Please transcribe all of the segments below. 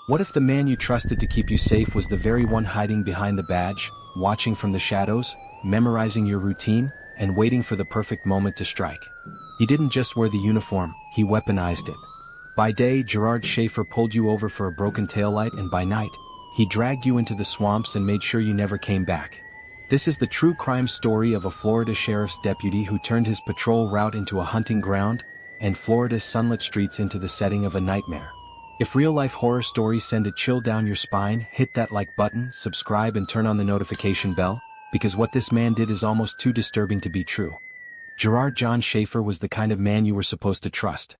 What if the man you trusted to keep you safe was the very one hiding behind the badge, watching from the shadows, memorizing your routine, and waiting for the perfect moment to strike? He didn't just wear the uniform, he weaponized it. By day, Gerard Schaefer pulled you over for a broken taillight, and by night, he dragged you into the swamps and made sure you never came back. This is the true crime story of a Florida sheriff's deputy who turned his patrol route into a hunting ground, and Florida's sunlit streets into the setting of a nightmare. If real-life horror stories send a chill down your spine, hit that like button, subscribe and turn on the notification bell, because what this man did is almost too disturbing to be true. Gerard John Schaefer was the kind of man you were supposed to trust.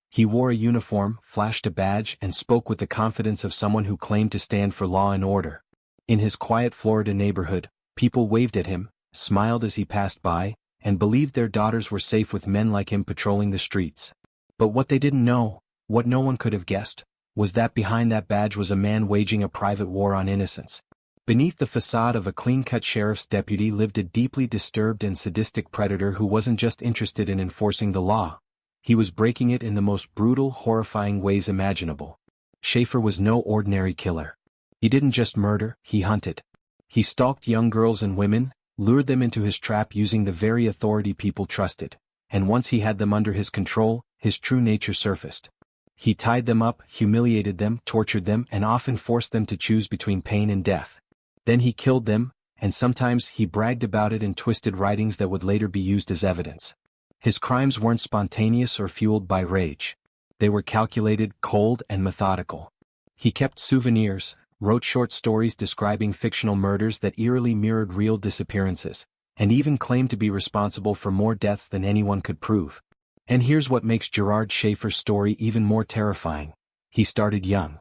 He wore a uniform, flashed a badge, and spoke with the confidence of someone who claimed to stand for law and order. In his quiet Florida neighborhood, people waved at him, smiled as he passed by, and believed their daughters were safe with men like him patrolling the streets. But what they didn't know, what no one could have guessed, was that behind that badge was a man waging a private war on innocence. Beneath the facade of a clean-cut sheriff's deputy lived a deeply disturbed and sadistic predator who wasn't just interested in enforcing the law. He was breaking it in the most brutal, horrifying ways imaginable. Schaefer was no ordinary killer. He didn't just murder, he hunted. He stalked young girls and women, lured them into his trap using the very authority people trusted, and once he had them under his control, his true nature surfaced. He tied them up, humiliated them, tortured them, and often forced them to choose between pain and death. Then he killed them, and sometimes he bragged about it in twisted writings that would later be used as evidence. His crimes weren't spontaneous or fueled by rage. They were calculated, cold, and methodical. He kept souvenirs, wrote short stories describing fictional murders that eerily mirrored real disappearances, and even claimed to be responsible for more deaths than anyone could prove. And here's what makes Gerard Schaefer's story even more terrifying. He started young.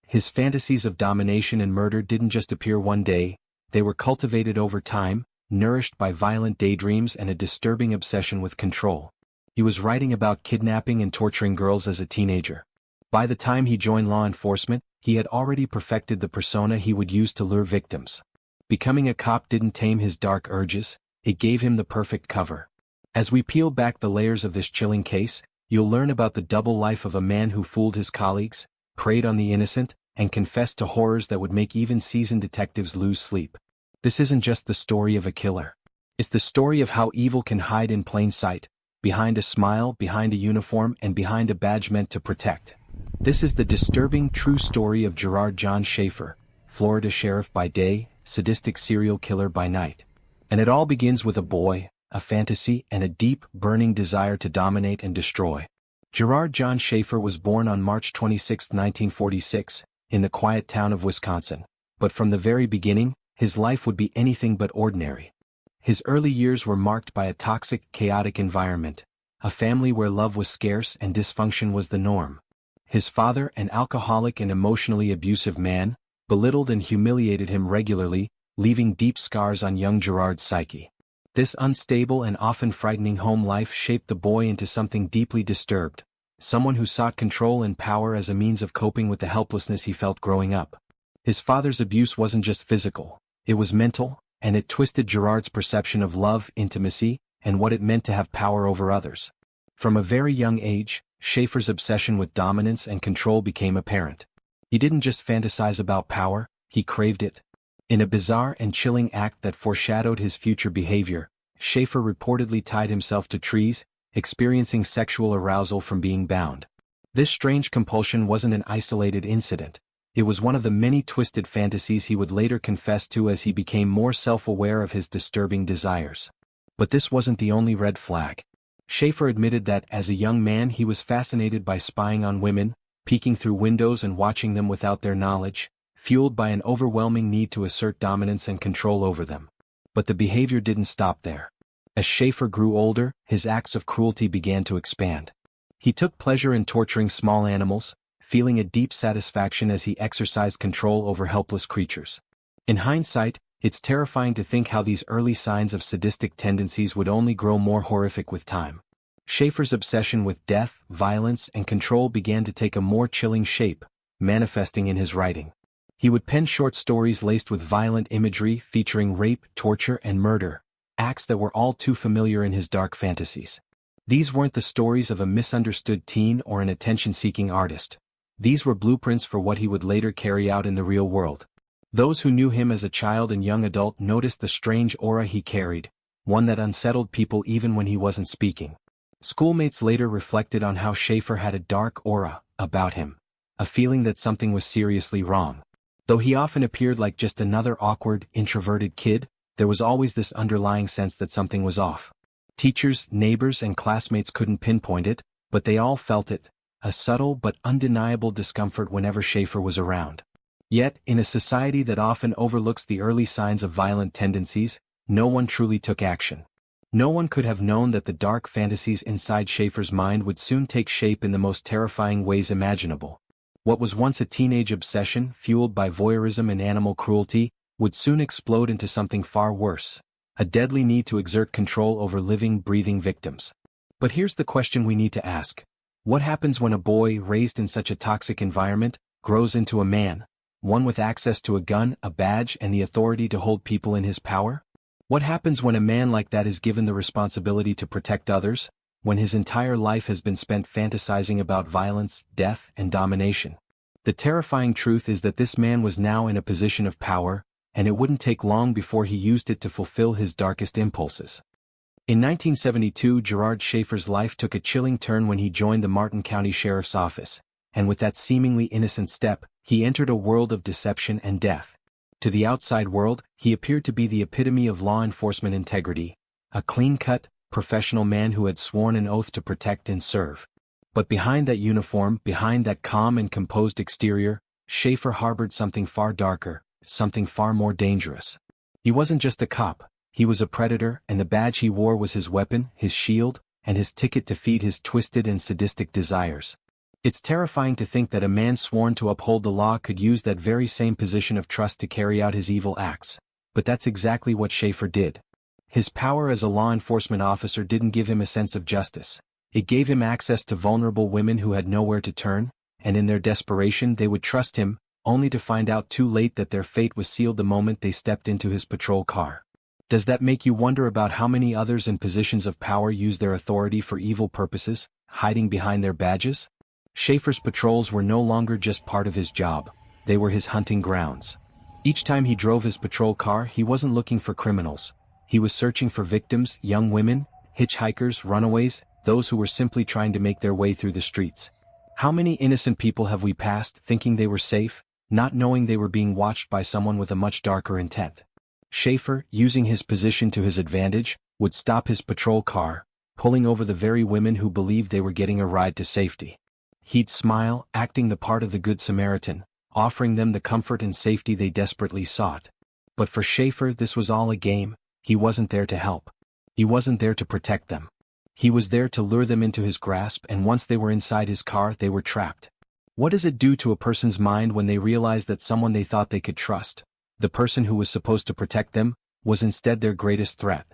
His fantasies of domination and murder didn't just appear one day, they were cultivated over time, nourished by violent daydreams and a disturbing obsession with control. He was writing about kidnapping and torturing girls as a teenager. By the time he joined law enforcement, he had already perfected the persona he would use to lure victims. Becoming a cop didn't tame his dark urges, it gave him the perfect cover. As we peel back the layers of this chilling case, you'll learn about the double life of a man who fooled his colleagues, preyed on the innocent, and confessed to horrors that would make even seasoned detectives lose sleep. This isn't just the story of a killer. It's the story of how evil can hide in plain sight, behind a smile, behind a uniform, and behind a badge meant to protect. This is the disturbing true story of Gerard John Schaefer, Florida sheriff by day, sadistic serial killer by night. And it all begins with a boy, a fantasy, and a deep, burning desire to dominate and destroy. Gerard John Schaefer was born on March 26, 1946, in the quiet town of Wisconsin. But from the very beginning, his life would be anything but ordinary. His early years were marked by a toxic, chaotic environment, a family where love was scarce and dysfunction was the norm. His father, an alcoholic and emotionally abusive man, belittled and humiliated him regularly, leaving deep scars on young Gerard's psyche. This unstable and often frightening home life shaped the boy into something deeply disturbed, someone who sought control and power as a means of coping with the helplessness he felt growing up. His father's abuse wasn't just physical, it was mental, and it twisted Gerard's perception of love, intimacy, and what it meant to have power over others. From a very young age, Schaefer's obsession with dominance and control became apparent. He didn't just fantasize about power, he craved it. In a bizarre and chilling act that foreshadowed his future behavior, Schaefer reportedly tied himself to trees, experiencing sexual arousal from being bound. This strange compulsion wasn't an isolated incident. It was one of the many twisted fantasies he would later confess to as he became more self-aware of his disturbing desires. But this wasn't the only red flag. Schaefer admitted that, as a young man, he was fascinated by spying on women, peeking through windows and watching them without their knowledge, fueled by an overwhelming need to assert dominance and control over them. But the behavior didn't stop there. As Schaefer grew older, his acts of cruelty began to expand. He took pleasure in torturing small animals, feeling a deep satisfaction as he exercised control over helpless creatures. In hindsight, it's terrifying to think how these early signs of sadistic tendencies would only grow more horrific with time. Schaefer's obsession with death, violence, and control began to take a more chilling shape, manifesting in his writing. He would pen short stories laced with violent imagery featuring rape, torture, and murder, acts that were all too familiar in his dark fantasies. These weren't the stories of a misunderstood teen or an attention-seeking artist. These were blueprints for what he would later carry out in the real world. Those who knew him as a child and young adult noticed the strange aura he carried, one that unsettled people even when he wasn't speaking. Schoolmates later reflected on how Schaefer had a dark aura about him, a feeling that something was seriously wrong. Though he often appeared like just another awkward, introverted kid, there was always this underlying sense that something was off. Teachers, neighbors, and classmates couldn't pinpoint it, but they all felt it, a subtle but undeniable discomfort whenever Schaefer was around. Yet, in a society that often overlooks the early signs of violent tendencies, no one truly took action. No one could have known that the dark fantasies inside Schaefer's mind would soon take shape in the most terrifying ways imaginable. What was once a teenage obsession, fueled by voyeurism and animal cruelty, would soon explode into something far worse, a deadly need to exert control over living, breathing victims. But here's the question we need to ask. What happens when a boy raised in such a toxic environment grows into a man, one with access to a gun, a badge, and the authority to hold people in his power? What happens when a man like that is given the responsibility to protect others, when his entire life has been spent fantasizing about violence, death, and domination? The terrifying truth is that this man was now in a position of power, and it wouldn't take long before he used it to fulfill his darkest impulses. In 1972, Gerard Schaefer's life took a chilling turn when he joined the Martin County Sheriff's Office, and with that seemingly innocent step, he entered a world of deception and death. To the outside world, he appeared to be the epitome of law enforcement integrity, a clean-cut, professional man who had sworn an oath to protect and serve. But behind that uniform, behind that calm and composed exterior, Schaefer harbored something far darker, something far more dangerous. He wasn't just a cop, he was a predator, and the badge he wore was his weapon, his shield, and his ticket to feed his twisted and sadistic desires. It's terrifying to think that a man sworn to uphold the law could use that very same position of trust to carry out his evil acts, but that's exactly what Schaefer did. His power as a law enforcement officer didn't give him a sense of justice. It gave him access to vulnerable women who had nowhere to turn, and in their desperation they would trust him, only to find out too late that their fate was sealed the moment they stepped into his patrol car. Does that make you wonder about how many others in positions of power use their authority for evil purposes, hiding behind their badges? Schaefer's patrols were no longer just part of his job, they were his hunting grounds. Each time he drove his patrol car, he wasn't looking for criminals. He was searching for victims, young women, hitchhikers, runaways, those who were simply trying to make their way through the streets. How many innocent people have we passed thinking they were safe, not knowing they were being watched by someone with a much darker intent? Schaefer, using his position to his advantage, would stop his patrol car, pulling over the very women who believed they were getting a ride to safety. He'd smile, acting the part of the Good Samaritan, offering them the comfort and safety they desperately sought. But for Schaefer, this was all a game. He wasn't there to help. He wasn't there to protect them. He was there to lure them into his grasp, and once they were inside his car, they were trapped. What does it do to a person's mind when they realize that someone they thought they could trust, the person who was supposed to protect them, was instead their greatest threat?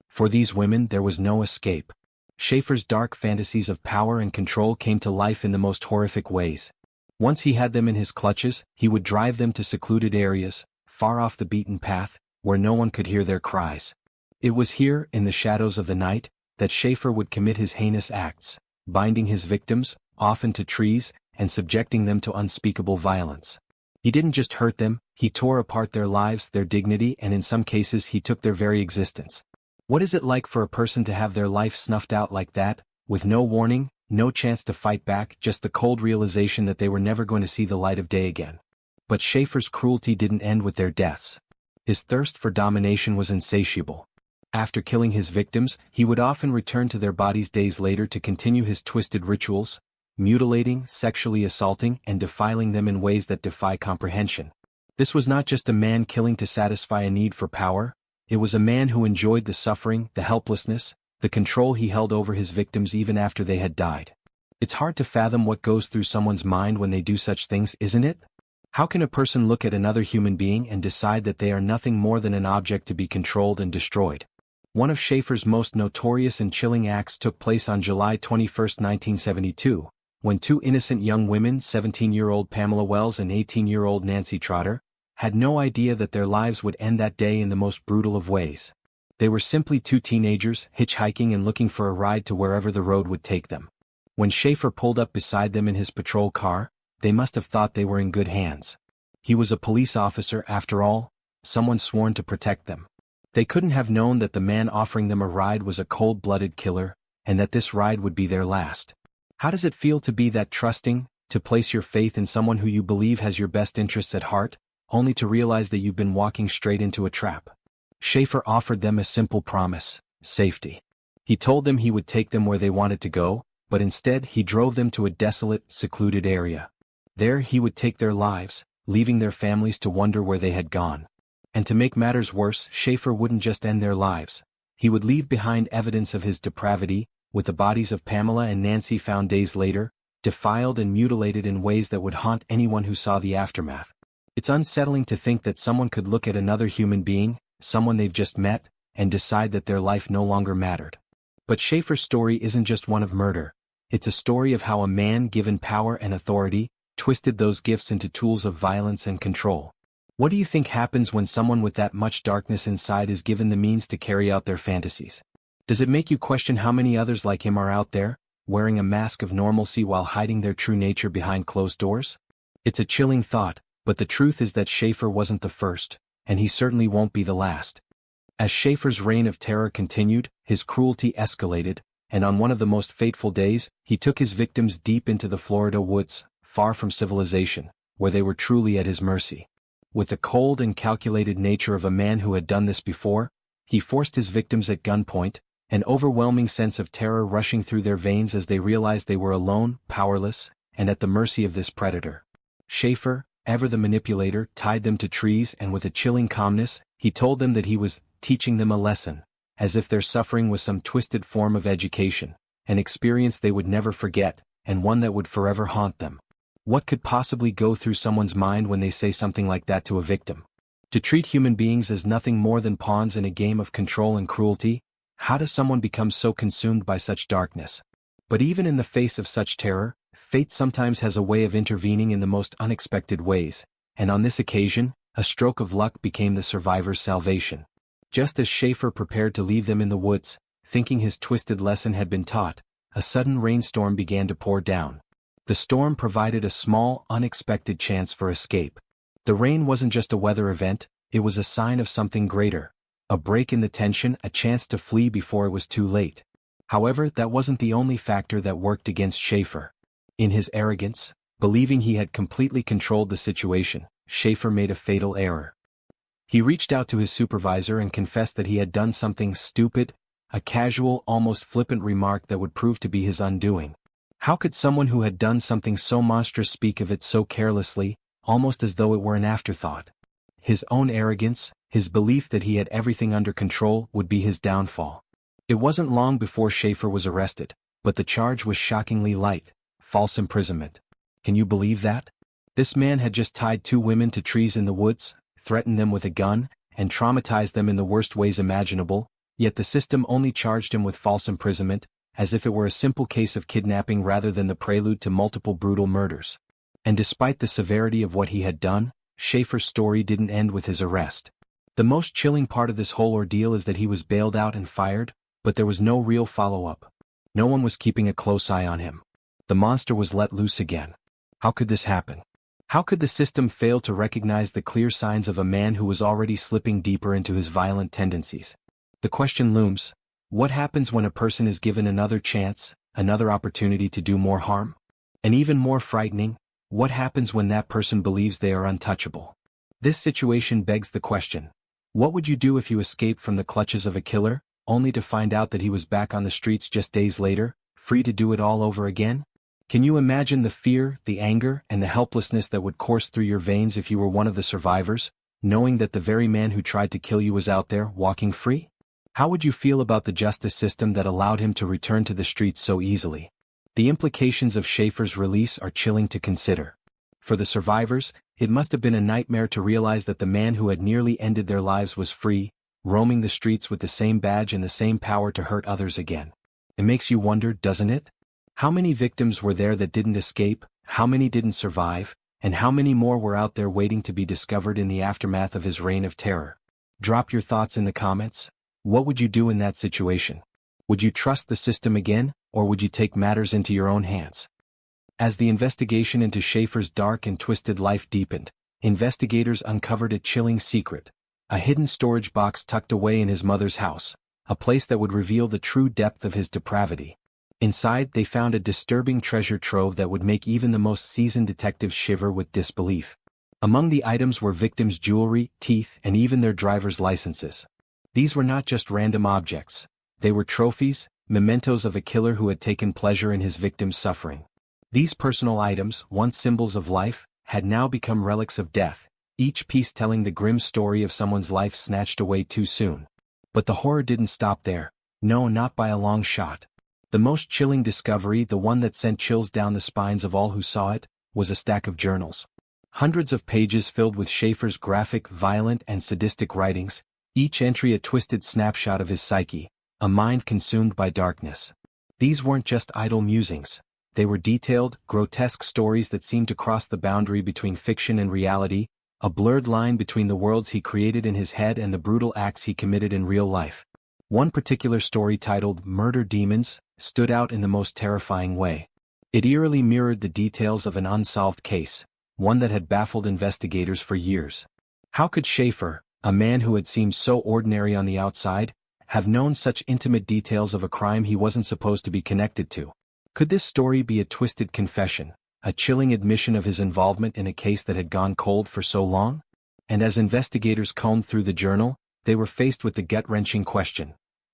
For these women, there was no escape. Schaefer's dark fantasies of power and control came to life in the most horrific ways. Once he had them in his clutches, he would drive them to secluded areas, far off the beaten path, where no one could hear their cries. It was here, in the shadows of the night, that Schaefer would commit his heinous acts, binding his victims, often to trees, and subjecting them to unspeakable violence. He didn't just hurt them, he tore apart their lives, their dignity, and in some cases he took their very existence. What is it like for a person to have their life snuffed out like that, with no warning, no chance to fight back, just the cold realization that they were never going to see the light of day again? But Schaefer's cruelty didn't end with their deaths. His thirst for domination was insatiable. After killing his victims, he would often return to their bodies days later to continue his twisted rituals, mutilating, sexually assaulting, and defiling them in ways that defy comprehension. This was not just a man killing to satisfy a need for power. It was a man who enjoyed the suffering, the helplessness, the control he held over his victims even after they had died. It's hard to fathom what goes through someone's mind when they do such things, isn't it? How can a person look at another human being and decide that they are nothing more than an object to be controlled and destroyed? One of Schaefer's most notorious and chilling acts took place on July 21, 1972, when two innocent young women, 17-year-old Pamela Wells and 18-year-old Nancy Trotter, had no idea that their lives would end that day in the most brutal of ways. They were simply two teenagers, hitchhiking and looking for a ride to wherever the road would take them. When Schaefer pulled up beside them in his patrol car, they must have thought they were in good hands. He was a police officer, after all, someone sworn to protect them. They couldn't have known that the man offering them a ride was a cold-blooded killer, and that this ride would be their last. How does it feel to be that trusting, to place your faith in someone who you believe has your best interests at heart, only to realize that you've been walking straight into a trap? Schaefer offered them a simple promise: safety. He told them he would take them where they wanted to go, but instead he drove them to a desolate, secluded area. There he would take their lives, leaving their families to wonder where they had gone. And to make matters worse, Schaefer wouldn't just end their lives. He would leave behind evidence of his depravity, with the bodies of Pamela and Nancy found days later, defiled and mutilated in ways that would haunt anyone who saw the aftermath. It's unsettling to think that someone could look at another human being, someone they've just met, and decide that their life no longer mattered. But Schaefer's story isn't just one of murder. It's a story of how a man given power and authority twisted those gifts into tools of violence and control. What do you think happens when someone with that much darkness inside is given the means to carry out their fantasies? Does it make you question how many others like him are out there, wearing a mask of normalcy while hiding their true nature behind closed doors? It's a chilling thought, but the truth is that Schaefer wasn't the first, and he certainly won't be the last. As Schaefer's reign of terror continued, his cruelty escalated, and on one of the most fateful days, he took his victims deep into the Florida woods, far from civilization, where they were truly at his mercy. With the cold and calculated nature of a man who had done this before, he forced his victims at gunpoint, an overwhelming sense of terror rushing through their veins as they realized they were alone, powerless, and at the mercy of this predator. Schaefer, ever the manipulator, tied them to trees, and with a chilling calmness, he told them that he was teaching them a lesson, as if their suffering was some twisted form of education, an experience they would never forget, and one that would forever haunt them. What could possibly go through someone's mind when they say something like that to a victim? To treat human beings as nothing more than pawns in a game of control and cruelty? How does someone become so consumed by such darkness? But even in the face of such terror, fate sometimes has a way of intervening in the most unexpected ways, and on this occasion, a stroke of luck became the survivor's salvation. Just as Schaefer prepared to leave them in the woods, thinking his twisted lesson had been taught, a sudden rainstorm began to pour down. The storm provided a small, unexpected chance for escape. The rain wasn't just a weather event, it was a sign of something greater. A break in the tension, a chance to flee before it was too late. However, that wasn't the only factor that worked against Schaefer. In his arrogance, believing he had completely controlled the situation, Schaefer made a fatal error. He reached out to his supervisor and confessed that he had done something stupid, a casual, almost flippant remark that would prove to be his undoing. How could someone who had done something so monstrous speak of it so carelessly, almost as though it were an afterthought? His own arrogance, his belief that he had everything under control, would be his downfall. It wasn't long before Schaefer was arrested, but the charge was shockingly light: false imprisonment. Can you believe that? This man had just tied two women to trees in the woods, threatened them with a gun, and traumatized them in the worst ways imaginable, yet the system only charged him with false imprisonment, as if it were a simple case of kidnapping rather than the prelude to multiple brutal murders. And despite the severity of what he had done, Schaefer's story didn't end with his arrest. The most chilling part of this whole ordeal is that he was bailed out and fired, but there was no real follow-up. No one was keeping a close eye on him. The monster was let loose again. How could this happen? How could the system fail to recognize the clear signs of a man who was already slipping deeper into his violent tendencies? The question looms: what happens when a person is given another chance, another opportunity to do more harm? And even more frightening, what happens when that person believes they are untouchable? This situation begs the question: what would you do if you escaped from the clutches of a killer, only to find out that he was back on the streets just days later, free to do it all over again? Can you imagine the fear, the anger, and the helplessness that would course through your veins if you were one of the survivors, knowing that the very man who tried to kill you was out there, walking free? How would you feel about the justice system that allowed him to return to the streets so easily? The implications of Schaefer's release are chilling to consider. For the survivors, it must have been a nightmare to realize that the man who had nearly ended their lives was free, roaming the streets with the same badge and the same power to hurt others again. It makes you wonder, doesn't it? How many victims were there that didn't escape, how many didn't survive, and how many more were out there waiting to be discovered in the aftermath of his reign of terror? Drop your thoughts in the comments. What would you do in that situation? Would you trust the system again, or would you take matters into your own hands? As the investigation into Schaefer's dark and twisted life deepened, investigators uncovered a chilling secret. A hidden storage box tucked away in his mother's house, a place that would reveal the true depth of his depravity. Inside, they found a disturbing treasure trove that would make even the most seasoned detectives shiver with disbelief. Among the items were victims' jewelry, teeth, and even their driver's licenses. These were not just random objects. They were trophies, mementos of a killer who had taken pleasure in his victims' suffering. These personal items, once symbols of life, had now become relics of death, each piece telling the grim story of someone's life snatched away too soon. But the horror didn't stop there. No, not by a long shot. The most chilling discovery, the one that sent chills down the spines of all who saw it, was a stack of journals. Hundreds of pages filled with Schaefer's graphic, violent, and sadistic writings, each entry a twisted snapshot of his psyche, a mind consumed by darkness. These weren't just idle musings. They were detailed, grotesque stories that seemed to cross the boundary between fiction and reality, a blurred line between the worlds he created in his head and the brutal acts he committed in real life. One particular story, titled Murder Demons, stood out in the most terrifying way. It eerily mirrored the details of an unsolved case, one that had baffled investigators for years. How could Schaefer, a man who had seemed so ordinary on the outside, have known such intimate details of a crime he wasn't supposed to be connected to? Could this story be a twisted confession, a chilling admission of his involvement in a case that had gone cold for so long? And as investigators combed through the journal, they were faced with the gut-wrenching question.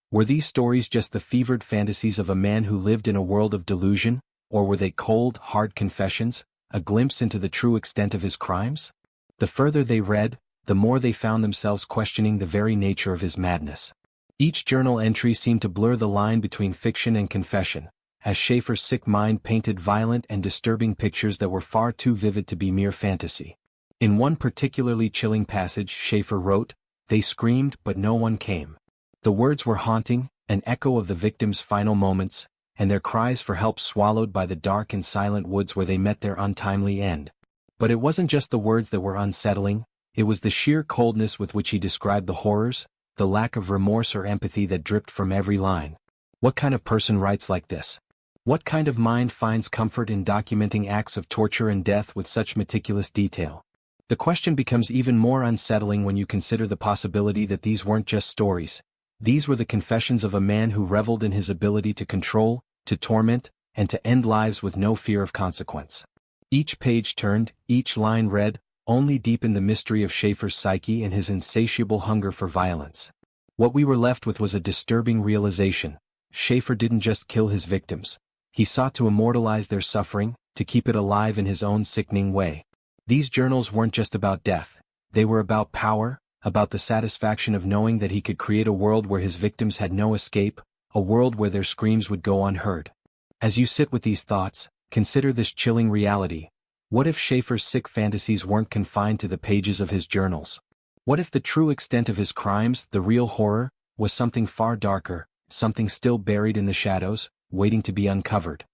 Were these stories just the fevered fantasies of a man who lived in a world of delusion, or were they cold, hard confessions, a glimpse into the true extent of his crimes? The further they read, the more they found themselves questioning the very nature of his madness. Each journal entry seemed to blur the line between fiction and confession, as Schaefer's sick mind painted violent and disturbing pictures that were far too vivid to be mere fantasy. In one particularly chilling passage, Schaefer wrote, "They screamed, but no one came." The words were haunting, an echo of the victims' final moments, and their cries for help swallowed by the dark and silent woods where they met their untimely end. But it wasn't just the words that were unsettling, it was the sheer coldness with which he described the horrors, the lack of remorse or empathy that dripped from every line. What kind of person writes like this? What kind of mind finds comfort in documenting acts of torture and death with such meticulous detail? The question becomes even more unsettling when you consider the possibility that these weren't just stories. These were the confessions of a man who reveled in his ability to control, to torment, and to end lives with no fear of consequence. Each page turned, each line read, only deepened the mystery of Schaefer's psyche and his insatiable hunger for violence. What we were left with was a disturbing realization. Schaefer didn't just kill his victims. He sought to immortalize their suffering, to keep it alive in his own sickening way. These journals weren't just about death. They were about power, about the satisfaction of knowing that he could create a world where his victims had no escape, a world where their screams would go unheard. As you sit with these thoughts, consider this chilling reality. What if Schaefer's sick fantasies weren't confined to the pages of his journals? What if the true extent of his crimes, the real horror, was something far darker, something still buried in the shadows, waiting to be uncovered?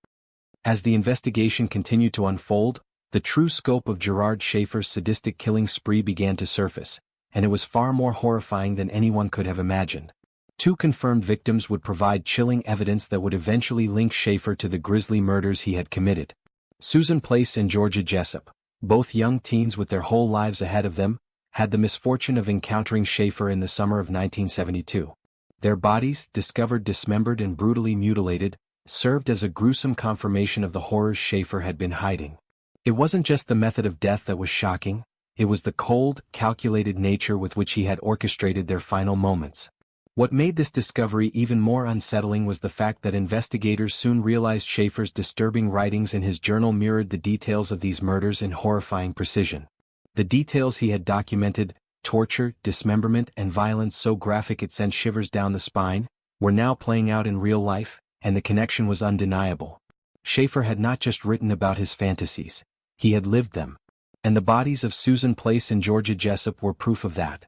As the investigation continued to unfold, the true scope of Gerard Schaefer's sadistic killing spree began to surface, and it was far more horrifying than anyone could have imagined. 2 confirmed victims would provide chilling evidence that would eventually link Schaefer to the grisly murders he had committed. Susan Place and Georgia Jessup, both young teens with their whole lives ahead of them, had the misfortune of encountering Schaefer in the summer of 1972. Their bodies, discovered dismembered and brutally mutilated, served as a gruesome confirmation of the horrors Schaefer had been hiding. It wasn't just the method of death that was shocking, it was the cold, calculated nature with which he had orchestrated their final moments. What made this discovery even more unsettling was the fact that investigators soon realized Schaefer's disturbing writings in his journal mirrored the details of these murders in horrifying precision. The details he had documented, torture, dismemberment, and violence so graphic it sent shivers down the spine, were now playing out in real life, and the connection was undeniable. Schaefer had not just written about his fantasies, he had lived them. And the bodies of Susan Place and Georgia Jessup were proof of that.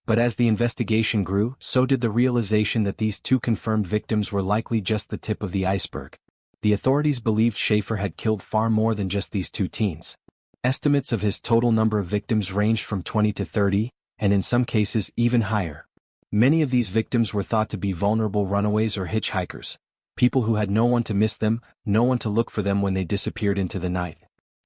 But as the investigation grew, so did the realization that these 2 confirmed victims were likely just the tip of the iceberg. The authorities believed Schaefer had killed far more than just these 2 teens. Estimates of his total number of victims ranged from 20 to 30, and in some cases even higher. Many of these victims were thought to be vulnerable runaways or hitchhikers, people who had no one to miss them, no one to look for them when they disappeared into the night.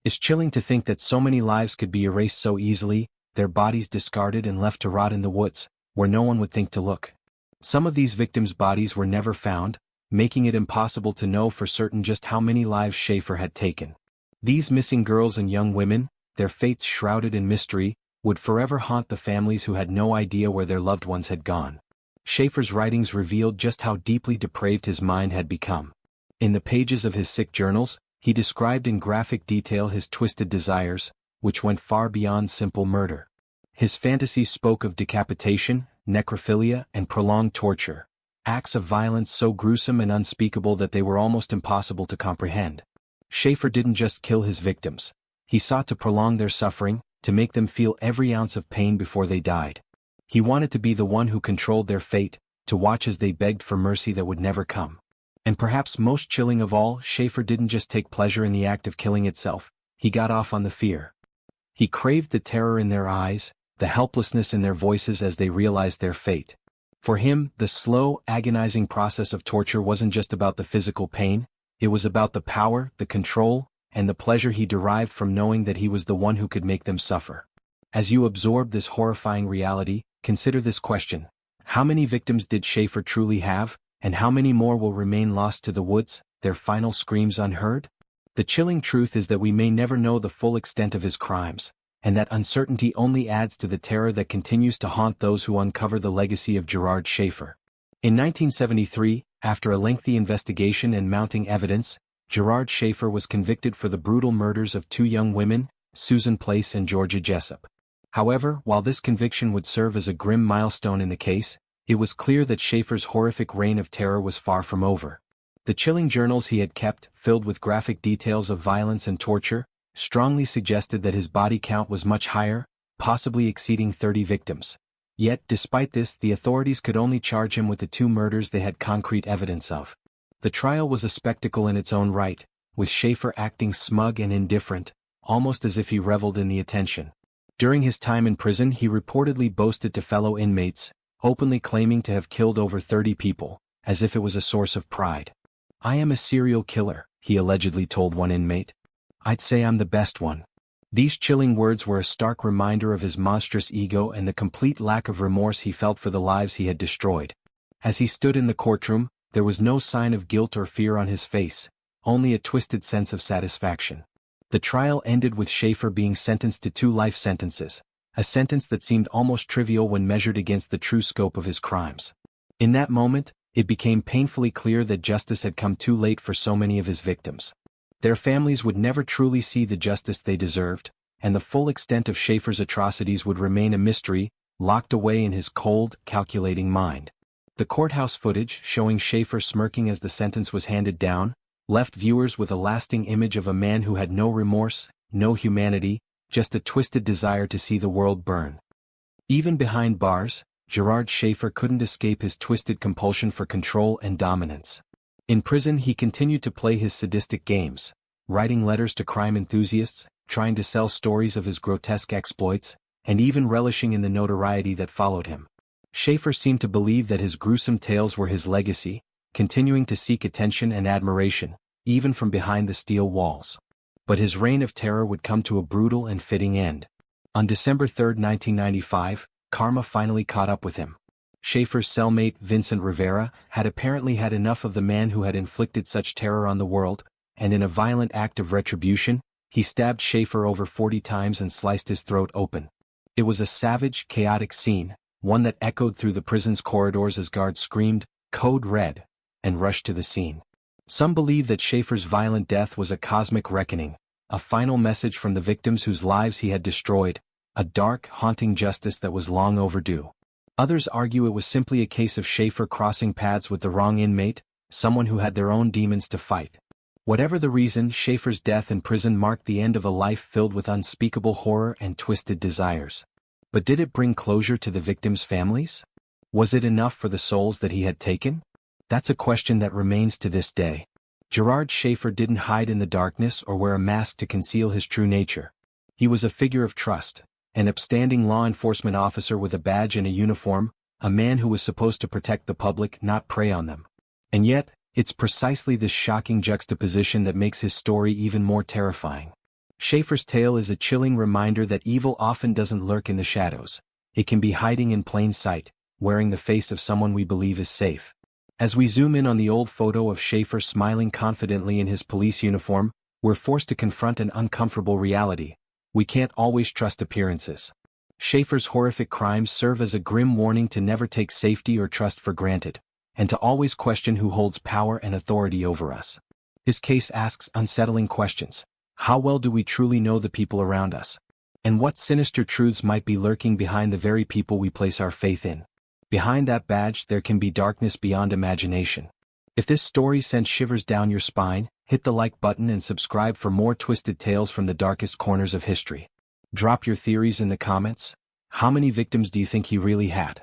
It's chilling to think that so many lives could be erased so easily, their bodies discarded and left to rot in the woods, where no one would think to look. Some of these victims' bodies were never found, making it impossible to know for certain just how many lives Schaefer had taken. These missing girls and young women, their fates shrouded in mystery, would forever haunt the families who had no idea where their loved ones had gone. Schaefer's writings revealed just how deeply depraved his mind had become. In the pages of his sick journals, he described in graphic detail his twisted desires, which went far beyond simple murder. His fantasies spoke of decapitation, necrophilia, and prolonged torture, acts of violence so gruesome and unspeakable that they were almost impossible to comprehend. Schaefer didn't just kill his victims. He sought to prolong their suffering, to make them feel every ounce of pain before they died. He wanted to be the one who controlled their fate, to watch as they begged for mercy that would never come. And perhaps most chilling of all, Schaefer didn't just take pleasure in the act of killing itself, he got off on the fear. He craved the terror in their eyes, the helplessness in their voices as they realized their fate. For him, the slow, agonizing process of torture wasn't just about the physical pain, it was about the power, the control, and the pleasure he derived from knowing that he was the one who could make them suffer. As you absorb this horrifying reality, consider this question: how many victims did Schaefer truly have, and how many more will remain lost to the woods, their final screams unheard? The chilling truth is that we may never know the full extent of his crimes, and that uncertainty only adds to the terror that continues to haunt those who uncover the legacy of Gerard Schaefer. In 1973, after a lengthy investigation and mounting evidence, Gerard Schaefer was convicted for the brutal murders of two young women, Susan Place and Georgia Jessup. However, while this conviction would serve as a grim milestone in the case, it was clear that Schaefer's horrific reign of terror was far from over. The chilling journals he had kept, filled with graphic details of violence and torture, strongly suggested that his body count was much higher, possibly exceeding 30 victims. Yet, despite this, the authorities could only charge him with the two murders they had concrete evidence of. The trial was a spectacle in its own right, with Schaefer acting smug and indifferent, almost as if he reveled in the attention. During his time in prison, he reportedly boasted to fellow inmates, openly claiming to have killed over 30 people, as if it was a source of pride. "I am a serial killer," he allegedly told one inmate. "I'd say I'm the best one." These chilling words were a stark reminder of his monstrous ego and the complete lack of remorse he felt for the lives he had destroyed. As he stood in the courtroom, there was no sign of guilt or fear on his face, only a twisted sense of satisfaction. The trial ended with Schaefer being sentenced to 2 life sentences, a sentence that seemed almost trivial when measured against the true scope of his crimes. In that moment, it became painfully clear that justice had come too late for so many of his victims. Their families would never truly see the justice they deserved, and the full extent of Schaefer's atrocities would remain a mystery, locked away in his cold, calculating mind. The courthouse footage, showing Schaefer smirking as the sentence was handed down, left viewers with a lasting image of a man who had no remorse, no humanity, just a twisted desire to see the world burn. Even behind bars, Gerard Schaefer couldn't escape his twisted compulsion for control and dominance. In prison he continued to play his sadistic games, writing letters to crime enthusiasts, trying to sell stories of his grotesque exploits, and even relishing in the notoriety that followed him. Schaefer seemed to believe that his gruesome tales were his legacy, continuing to seek attention and admiration, even from behind the steel walls. But his reign of terror would come to a brutal and fitting end. On December 3, 1995, karma finally caught up with him. Schaefer's cellmate, Vincent Rivera, had apparently had enough of the man who had inflicted such terror on the world, and in a violent act of retribution, he stabbed Schaefer over 40 times and sliced his throat open. It was a savage, chaotic scene, one that echoed through the prison's corridors as guards screamed, "Code Red," and rushed to the scene. Some believe that Schaefer's violent death was a cosmic reckoning, a final message from the victims whose lives he had destroyed, a dark, haunting justice that was long overdue. Others argue it was simply a case of Schaefer crossing paths with the wrong inmate, someone who had their own demons to fight. Whatever the reason, Schaefer's death in prison marked the end of a life filled with unspeakable horror and twisted desires. But did it bring closure to the victims' families? Was it enough for the souls that he had taken? That's a question that remains to this day. Gerard Schaefer didn't hide in the darkness or wear a mask to conceal his true nature. He was a figure of trust, an upstanding law enforcement officer with a badge and a uniform, a man who was supposed to protect the public, not prey on them. And yet, It's precisely this shocking juxtaposition that makes his story even more terrifying. Schaefer's tale is a chilling reminder that evil often doesn't lurk in the shadows. It can be hiding in plain sight, wearing the face of someone we believe is safe. As we zoom in on the old photo of Schaefer smiling confidently in his police uniform, we're forced to confront an uncomfortable reality. We can't always trust appearances. Schaefer's horrific crimes serve as a grim warning to never take safety or trust for granted, and to always question who holds power and authority over us. His case asks unsettling questions. How well do we truly know the people around us? And what sinister truths might be lurking behind the very people we place our faith in? Behind that badge there can be darkness beyond imagination. If this story sent shivers down your spine, hit the like button and subscribe for more twisted tales from the darkest corners of history. Drop your theories in the comments. How many victims do you think he really had?